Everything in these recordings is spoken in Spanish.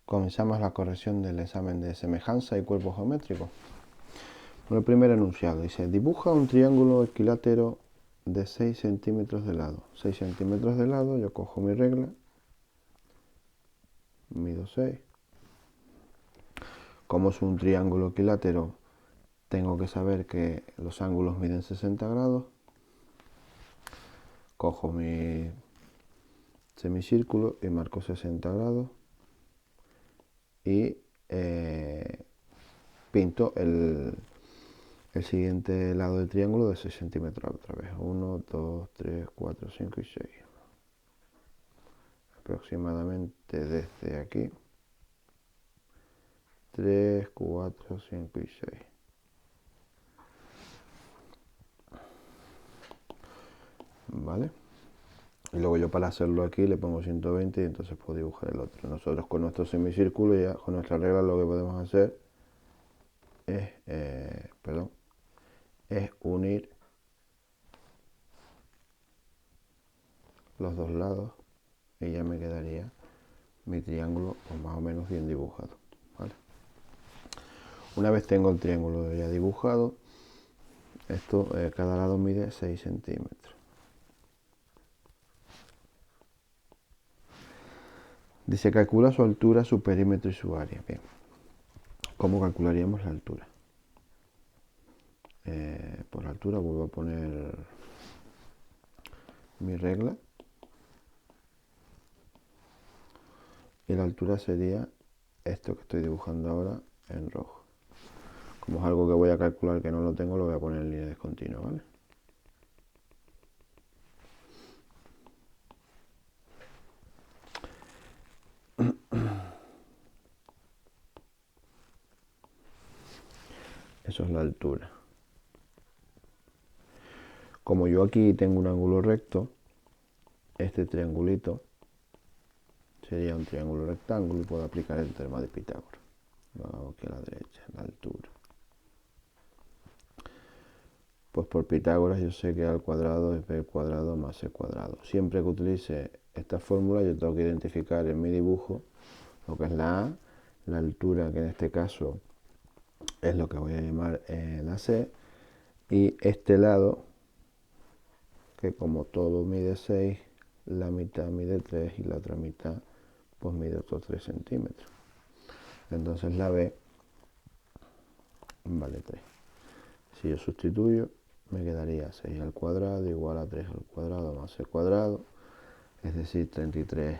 comenzamos la corrección del examen de semejanza y cuerpo geométrico. Bueno, el primer enunciado dice: dibuja un triángulo equilátero de 6 centímetros de lado. 6 centímetros de lado, yo cojo mi regla, mido 6. Como es un triángulo equilátero, tengo que saber que los ángulos miden 60 grados. Cojo mi semicírculo y marco 60 grados y pinto el siguiente lado del triángulo de 6 centímetros otra vez. 1, 2, 3, 4, 5 y 6. Aproximadamente desde aquí. 3, 4, 5 y 6. ¿Vale? Y luego yo para hacerlo aquí le pongo 120 y entonces puedo dibujar el otro. Nosotros con nuestro semicírculo, ya con nuestra regla, lo que podemos hacer es, es unir los dos lados y ya me quedaría mi triángulo pues más o menos bien dibujado. ¿Vale? Una vez tengo el triángulo ya dibujado, esto cada lado mide 6 centímetros. Dice: calcula su altura, su perímetro y su área. Bien, ¿cómo calcularíamos la altura? Por la altura vuelvo a poner mi regla y la altura sería esto que estoy dibujando ahora en rojo. Como es algo que voy a calcular que no lo tengo, lo voy a poner en línea discontinua, ¿vale? Eso es la altura. Como yo aquí tengo un ángulo recto, este triangulito sería un triángulo rectángulo y puedo aplicar el teorema de Pitágoras. Lo hago aquí a la derecha, la altura. Pues por Pitágoras yo sé que A al cuadrado es B al cuadrado más C cuadrado. Siempre que utilice esta fórmula yo tengo que identificar en mi dibujo lo que es la A, la altura, que en este caso es lo que voy a llamar la C, y este lado, que como todo mide 6, la mitad mide 3 y la otra mitad pues mide otros 3 centímetros. Entonces la B vale 3. Si yo sustituyo, me quedaría 6 al cuadrado igual a 3 al cuadrado más C cuadrado, es decir, 36,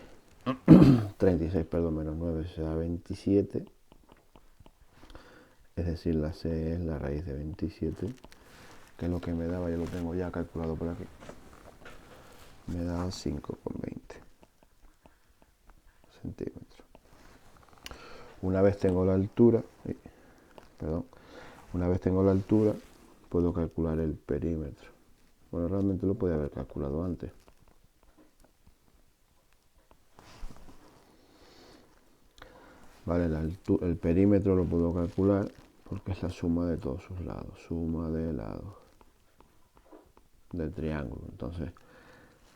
menos 9 será 27, es decir, la C es la raíz de 27, que es lo que me daba, yo lo tengo ya calculado por aquí, me da 5,20 centímetros. Una vez tengo la altura, puedo calcular el perímetro. Bueno, realmente lo podía haber calculado antes. Vale, el perímetro lo puedo calcular porque es la suma de todos sus lados, suma de lados del triángulo. Entonces,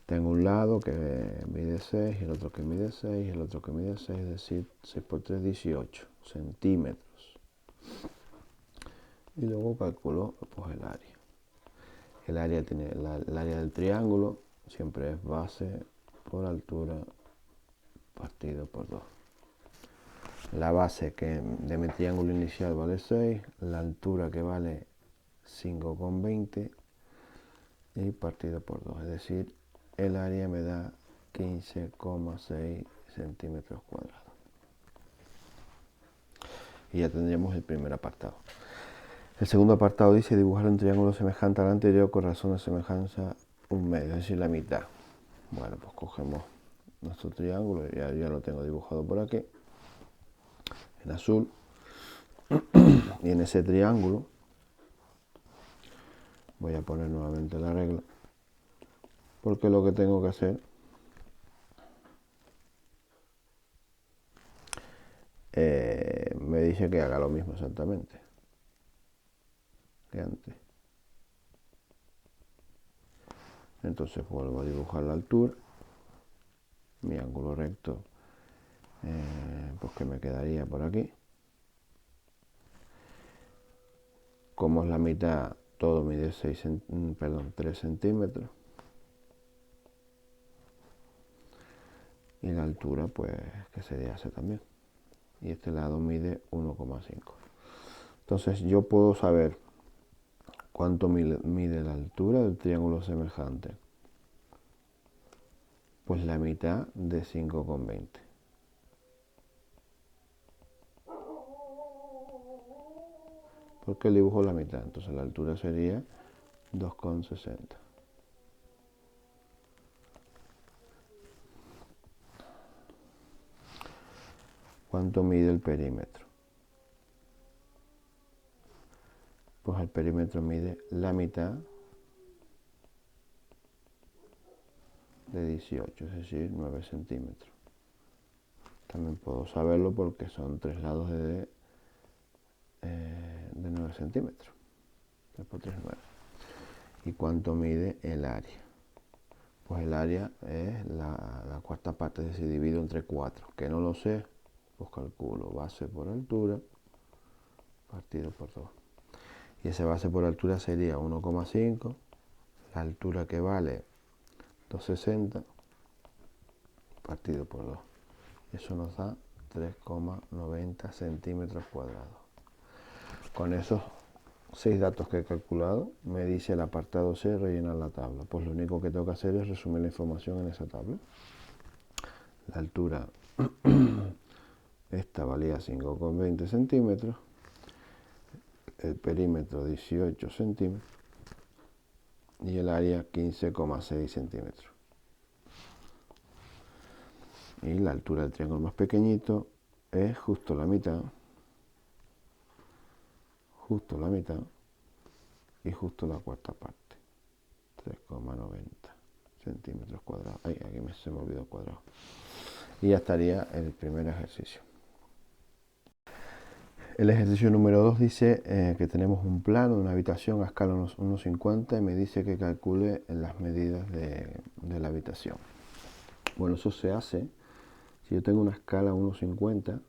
tengo un lado que mide 6, el otro que mide 6, el otro que mide 6, es decir, 6 por 3, 18 centímetros. Y luego calculo pues, el área. El área del triángulo siempre es base por altura partido por 2. La base de mi triángulo inicial vale 6, la altura que vale 5,20 y partido por 2, es decir, el área me da 15,6 centímetros cuadrados. Y ya tendríamos el primer apartado. El segundo apartado dice: dibujar un triángulo semejante al anterior con razón de semejanza un medio, es decir, la mitad. Bueno, pues cogemos nuestro triángulo, ya lo tengo dibujado por aquí, en azul, y en ese triángulo voy a poner nuevamente la regla, porque lo que tengo que hacer me dice que haga lo mismo exactamente que antes. Entonces vuelvo a dibujar la altura, mi ángulo recto pues que me quedaría por aquí. Como es la mitad, todo mide 3 centímetros. Y la altura, pues, que sería ese también. Y este lado mide 1,5. Entonces yo puedo saber cuánto mide la altura del triángulo semejante. Pues la mitad de 5,20. Porque el dibujo es la mitad, entonces la altura sería 2,60. ¿Cuánto mide el perímetro? Pues el perímetro mide la mitad de 18, es decir, 9 centímetros. También puedo saberlo porque son 3 lados de 9 centímetros. 3 por 3, 9. ¿Y cuánto mide el área? Pues el área es la cuarta parte, es decir, divido entre 4. Que no lo sé, pues calculo base por altura partido por 2. Y ese base por altura sería 1,5. La altura que vale 2,60 partido por 2. Eso nos da 3,90 centímetros cuadrados. Con esos 6 datos que he calculado, me dice el apartado C, rellenar la tabla. Pues lo único que tengo que hacer es resumir la información en esa tabla. La altura, esta valía 5,20 centímetros, el perímetro 18 centímetros y el área 15,6 centímetros. Y la altura del triángulo más pequeñito es justo la mitad y justo la cuarta parte, 3,90 centímetros cuadrados. Ay, aquí se me olvidó cuadrado. Y ya estaría el primer ejercicio. El ejercicio número 2 dice que tenemos un plano de una habitación a escala 1,50 y me dice que calcule las medidas de la habitación. Bueno, eso se hace, si yo tengo una escala 1,50,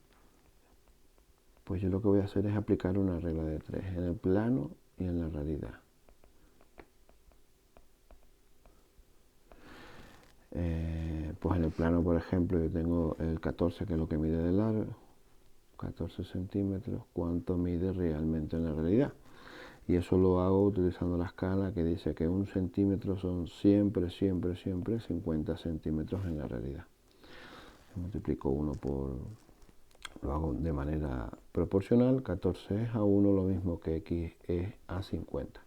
pues yo lo que voy a hacer es aplicar una regla de 3 en el plano y en la realidad. Pues en el plano, por ejemplo, yo tengo el 14, que es lo que mide de largo, 14 centímetros, ¿cuánto mide realmente en la realidad? Y eso lo hago utilizando la escala que dice que 1 centímetro son siempre 50 centímetros en la realidad. Multiplico 1 por... Lo hago de manera proporcional, 14 es a 1 lo mismo que x es a 50.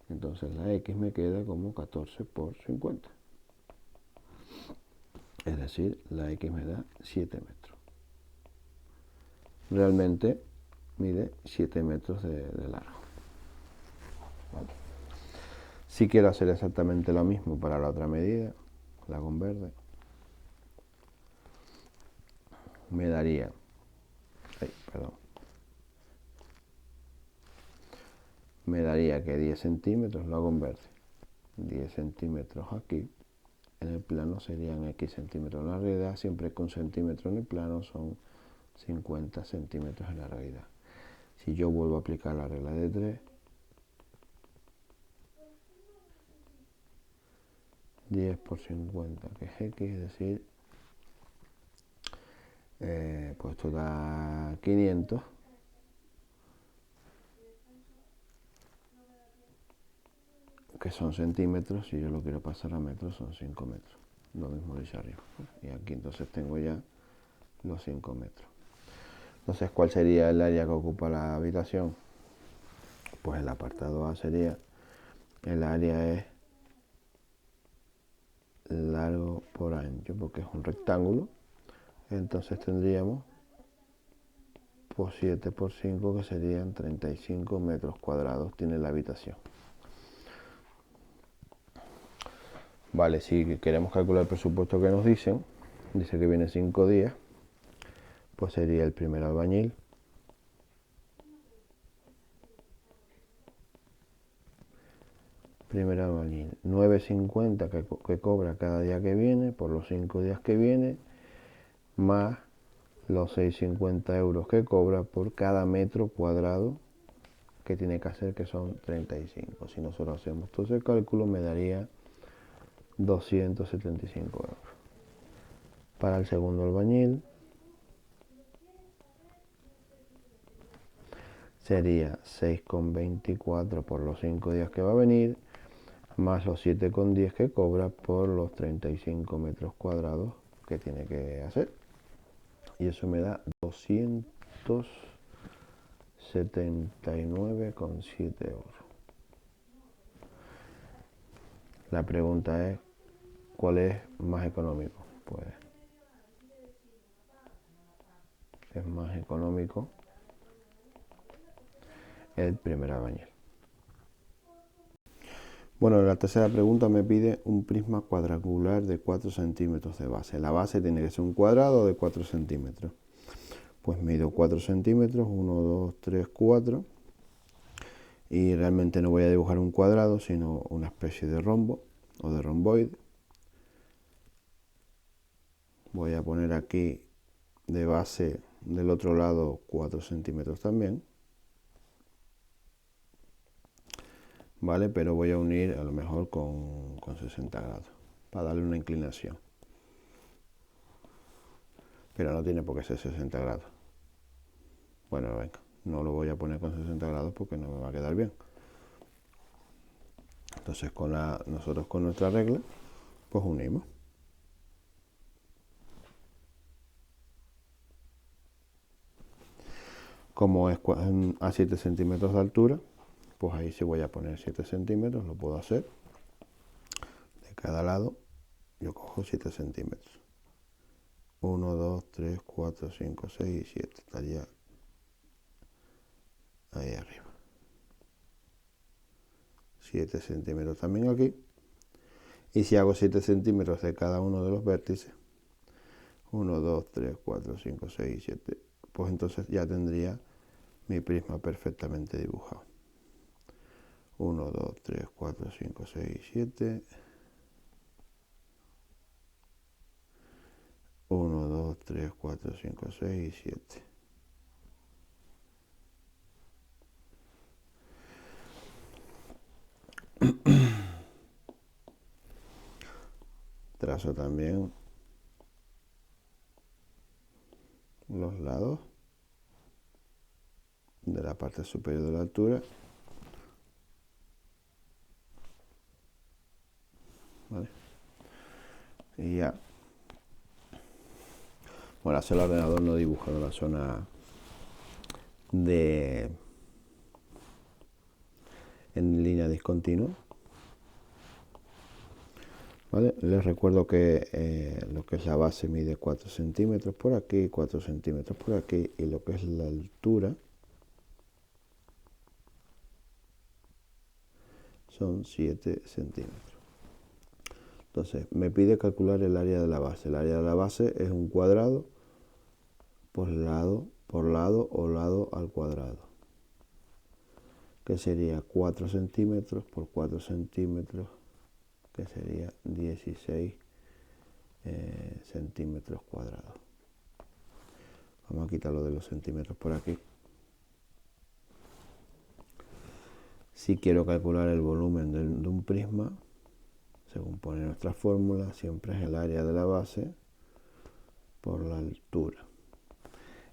Entonces la x me queda como 14 por 50. Es decir, la x me da 7 metros. Realmente mide 7 metros de largo. ¿Vale? Si quiero hacer exactamente lo mismo para la otra medida, la hago en verde, me daría, me daría que 10 centímetros, lo hago en verde, 10 centímetros aquí, en el plano serían x centímetros. En la realidad, siempre que un centímetro en el plano son 50 centímetros en la realidad. Si yo vuelvo a aplicar la regla de 3, 10 por 50, que es x, es decir, pues esto da 500. Que son centímetros, si yo lo quiero pasar a metros son 5 metros. Lo mismo lo hice arriba. Y aquí entonces tengo ya los 5 metros. Entonces, ¿cuál sería el área que ocupa la habitación? Pues el apartado A sería, el área es largo por ancho, porque es un rectángulo. Entonces tendríamos pues 7 por 5, que serían 35 metros cuadrados tiene la habitación. Vale, si queremos calcular el presupuesto que nos dicen, dice que viene 5 días, pues sería el primer albañil, Primera albañil, 9,50 que cobra cada día que viene, por los 5 días que viene, más los 6,50 euros que cobra por cada metro cuadrado que tiene que hacer, que son 35. Si nosotros hacemos todo ese cálculo, me daría 275 euros. Para el segundo albañil sería 6,24 por los 5 días que va a venir, más los 7,10 que cobra por los 35 metros cuadrados que tiene que hacer. Y eso me da 279,7 euros. La pregunta es, ¿cuál es más económico? Pues es más económico el primer albañil. Bueno, la tercera pregunta me pide un prisma cuadrangular de 4 centímetros de base. La base tiene que ser un cuadrado de 4 centímetros. Pues mido 4 centímetros, 1, 2, 3, 4. Y realmente no voy a dibujar un cuadrado, sino una especie de rombo o de romboide. Voy a poner aquí de base del otro lado 4 centímetros también. ¿Vale? Pero voy a unir a lo mejor con 60 grados para darle una inclinación. Pero no tiene por qué ser 60 grados. Bueno, venga, no lo voy a poner con 60 grados porque no me va a quedar bien. Entonces nosotros con nuestra regla, pues unimos. Como es a 7 centímetros de altura, pues ahí sí voy a poner 7 centímetros, lo puedo hacer. De cada lado yo cojo 7 centímetros. 1, 2, 3, 4, 5, 6 y 7. Estaría ahí arriba. 7 centímetros también aquí. Y si hago 7 centímetros de cada uno de los vértices, 1, 2, 3, 4, 5, 6 y 7, pues entonces ya tendría mi prisma perfectamente dibujado. 1, 2, 3, 4, 5, 6 y 7. 1, 2, 3, 4, 5, 6 y 7. Trazo también los lados de la parte superior de la altura. ¿Vale? Y ya. Bueno, hacer el ordenador no dibujado la zona en línea discontinua. ¿Vale? Les recuerdo que lo que es la base mide 4 centímetros por aquí, 4 centímetros por aquí, y lo que es la altura son 7 centímetros. Entonces, me pide calcular el área de la base. El área de la base es un cuadrado por lado o lado al cuadrado, que sería 4 centímetros por 4 centímetros, que sería 16 centímetros cuadrados. Vamos a quitar lo de los centímetros por aquí. Si quiero calcular el volumen de un prisma, según pone nuestra fórmula, siempre es el área de la base por la altura.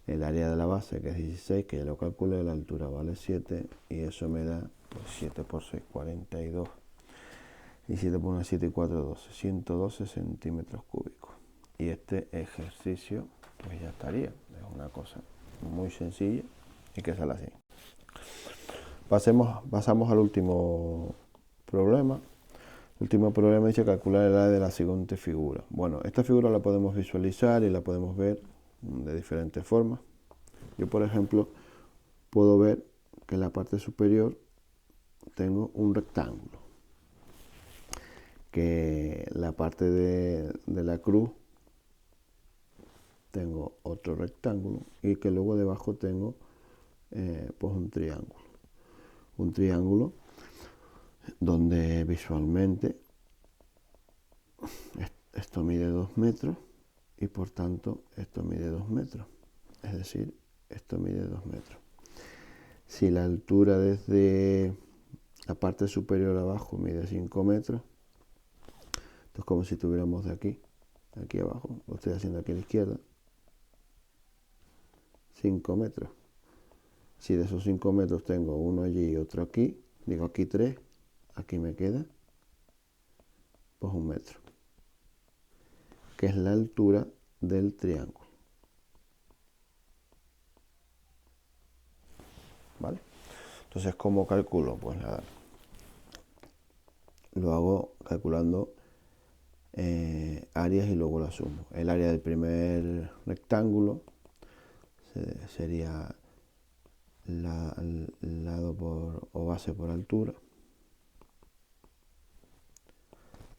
El área de la base, que es 16, que ya lo calculé, la altura vale 7, y eso me da, pues 7 por 6, 42. Y 7 por 1, 7 y 4, 12, 112 centímetros cúbicos. Y este ejercicio, pues ya estaría. Es una cosa muy sencilla y que sale así. Pasamos al último problema. El último problema dice calcular el área de la siguiente figura. Bueno, esta figura la podemos visualizar y la podemos ver de diferentes formas. Yo, por ejemplo, puedo ver que en la parte superior tengo un rectángulo, que la parte de la cruz tengo otro rectángulo y que luego debajo tengo pues un triángulo donde visualmente esto mide 2 metros y por tanto esto mide 2 metros. es decir, esto mide 2 metros. Si la altura desde la parte superior abajo mide 5 metros, esto es como si tuviéramos de aquí abajo, lo estoy haciendo aquí a la izquierda, 5 metros. Si de esos 5 metros tengo uno allí y otro aquí, digo aquí 3, aquí me queda pues 1 metro, que es la altura del triángulo. ¿Vale? Entonces, ¿cómo calculo? Pues nada, lo hago calculando áreas y luego la sumo. El área del primer rectángulo sería lado o base por altura,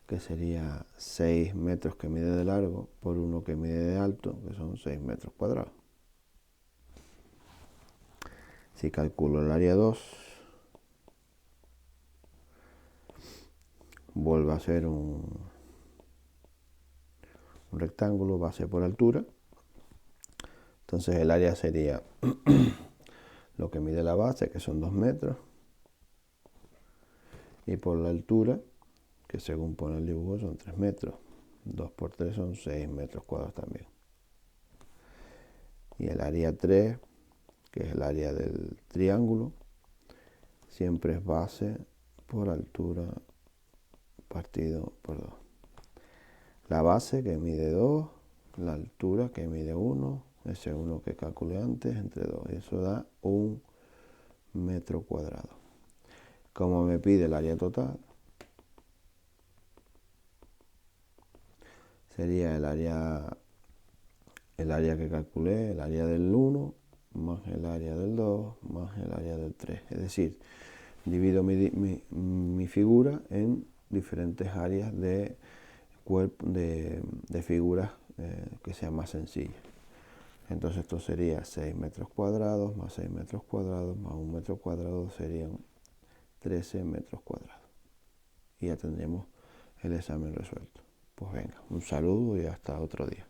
que sería 6 metros que mide de largo por 1 que mide de alto, que son 6 metros cuadrados. Si calculo el área 2, vuelve a ser un rectángulo, base por altura. Entonces el área sería lo que mide la base, que son 2 metros, y por la altura, que según pone el dibujo son 3 metros. 2 por 3 son 6 metros cuadrados también. Y el área 3, que es el área del triángulo, siempre es base por altura partido por 2. La base que mide 2, la altura que mide 1, ese 1 que calculé antes entre 2, y eso da 1 metro cuadrado. Como me pide el área total, sería el área que calculé, el área del 1 más el área del 2 más el área del 3. Es decir, divido mi figura en diferentes áreas de figuras que sean más sencillas. Entonces esto sería 6 metros cuadrados más 6 metros cuadrados más 1 metro cuadrado serían 13 metros cuadrados. Y ya tendremos el examen resuelto. Pues venga, un saludo y hasta otro día.